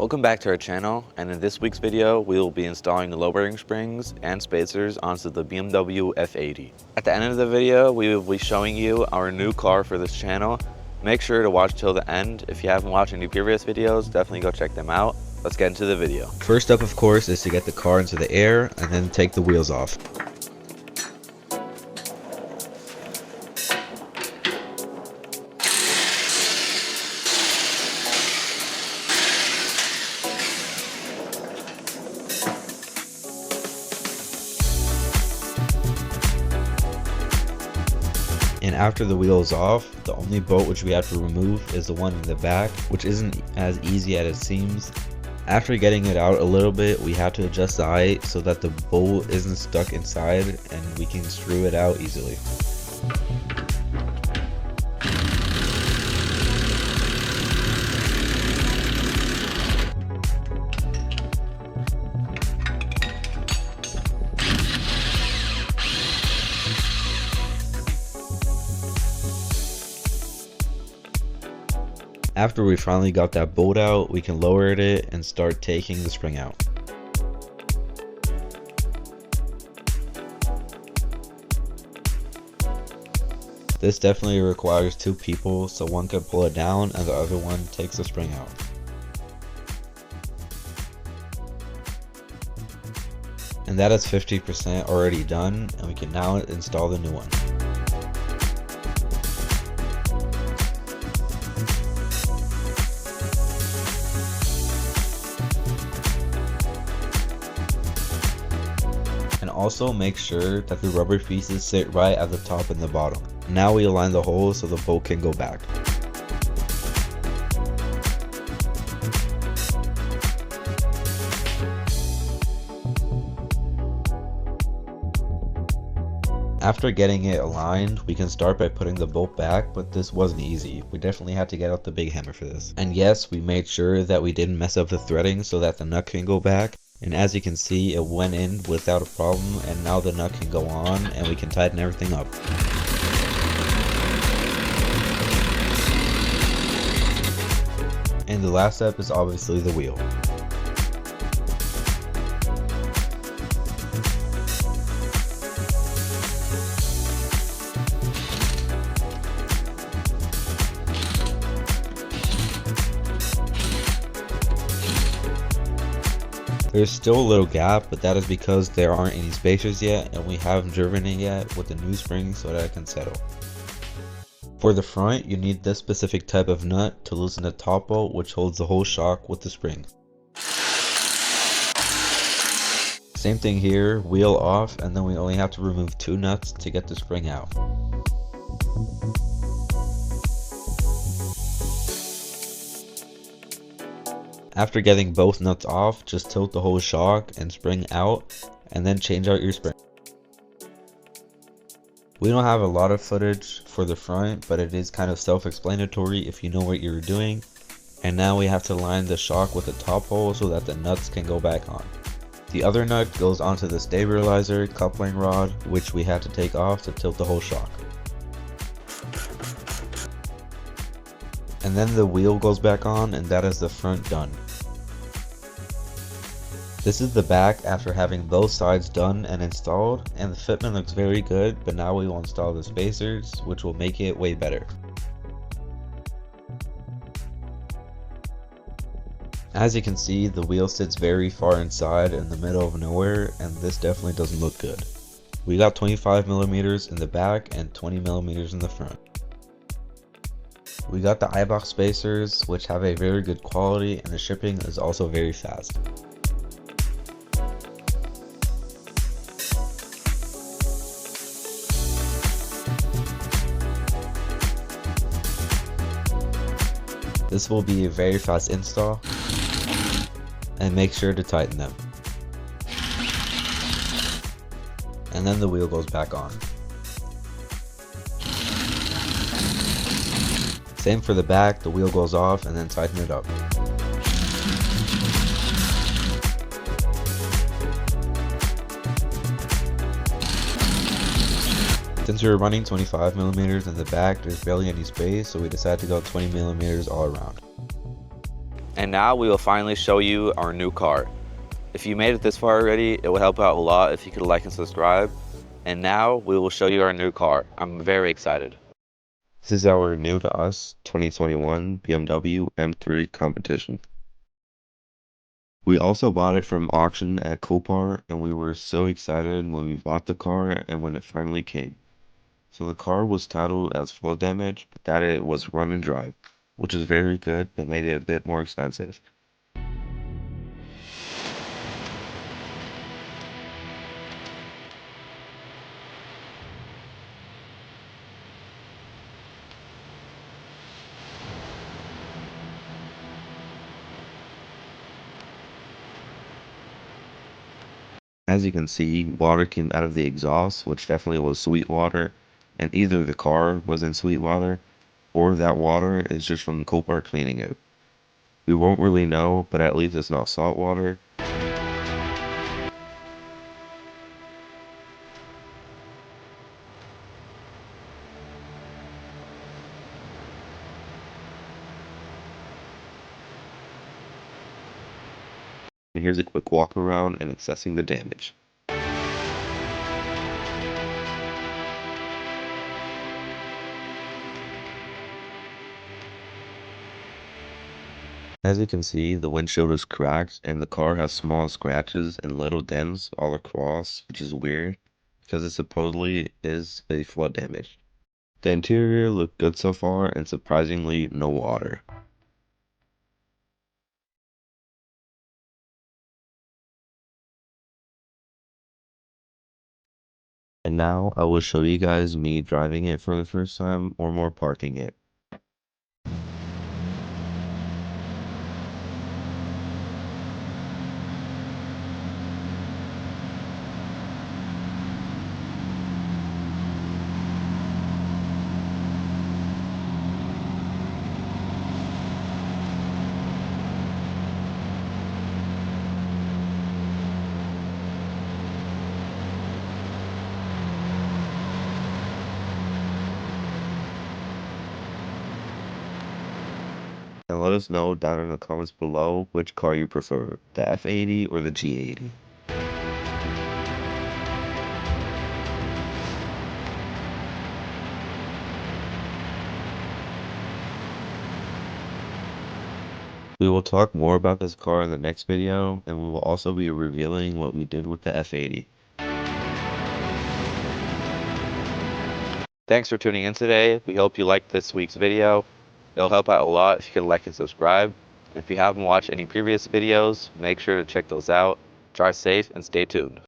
Welcome back to our channel, and in this week's video we will be installing lowering springs and spacers onto the BMW F80. At the end of the video we will be showing you our new car for this channel. Make sure to watch till the end. If you haven't watched any previous videos, definitely go check them out. Let's get into the video. First up, of course, is to get the car into the air and then take the wheels off. And after the wheel is off, the only bolt which we have to remove is the one in the back, which isn't as easy as it seems. After getting it out a little bit, we have to adjust the height so that the bolt isn't stuck inside and we can screw it out easily. After we finally got that bolt out, we can lower it and start taking the spring out. This definitely requires two people, so one can pull it down and the other one takes the spring out. And that is 50% already done, and we can now install the new one. Also make sure that the rubber pieces sit right at the top and the bottom. Now we align the holes so the bolt can go back. After getting it aligned, we can start by putting the bolt back, but this wasn't easy. We definitely had to get out the big hammer for this. And yes, we made sure that we didn't mess up the threading so that the nut can go back. And as you can see, it went in without a problem, and now the nut can go on and we can tighten everything up. And the last step is obviously the wheel. There's still a little gap, but that is because there aren't any spacers yet and we haven't driven it yet with the new spring so that it can settle. For the front, you need this specific type of nut to loosen the top bolt, which holds the whole shock with the spring. Same thing here, wheel off, and then we only have to remove two nuts to get the spring out. After getting both nuts off, just tilt the whole shock and spring out, and then change out your spring. We don't have a lot of footage for the front, but it is kind of self-explanatory if you know what you're doing. And now we have to line the shock with the top hole so that the nuts can go back on. The other nut goes onto the stabilizer coupling rod, which we had to take off to tilt the whole shock. And then the wheel goes back on, and that is the front done. This is the back after having both sides done and installed, and the fitment looks very good, but now we will install the spacers, which will make it way better. As you can see, the wheel sits very far inside in the middle of nowhere, and this definitely doesn't look good. We got 25mm in the back and 20mm in the front. We got the eyebox spacers, which have a very good quality, and the shipping is also very fast. This will be a very fast install, and make sure to tighten them. And then the wheel goes back on. Same for the back, the wheel goes off and then tighten it up. Since we were running 25mm in the back, there's barely any space, so we decided to go 20mm all around. And now we will finally show you our new car. If you made it this far already, it would help out a lot if you could like and subscribe. And now we will show you our new car. I'm very excited. This is our new to us 2021 BMW M3 Competition. We also bought it from auction at Copar, and we were so excited when we bought the car and when it finally came. So the car was titled as full damage, but that it was run and drive, which is very good but made it a bit more expensive. As you can see, water came out of the exhaust, which definitely was sweet water, and either the car was in sweet water, or that water is just from Copar cleaning it. We won't really know, but at least it's not salt water. And here's a quick walk around and assessing the damage. As you can see, the windshield is cracked and the car has small scratches and little dents all across, which is weird because it supposedly is a flood damage. The interior looked good so far and surprisingly no water. And now I will show you guys me driving it for the first time or more parking it. And let us know down in the comments below which car you prefer, the F80 or the G80. We will talk more about this car in the next video, and we will also be revealing what we did with the F80. Thanks for tuning in today. We hope you liked this week's video. It'll help out a lot if you could like and subscribe. If you haven't watched any previous videos, make sure to check those out. Drive safe and stay tuned.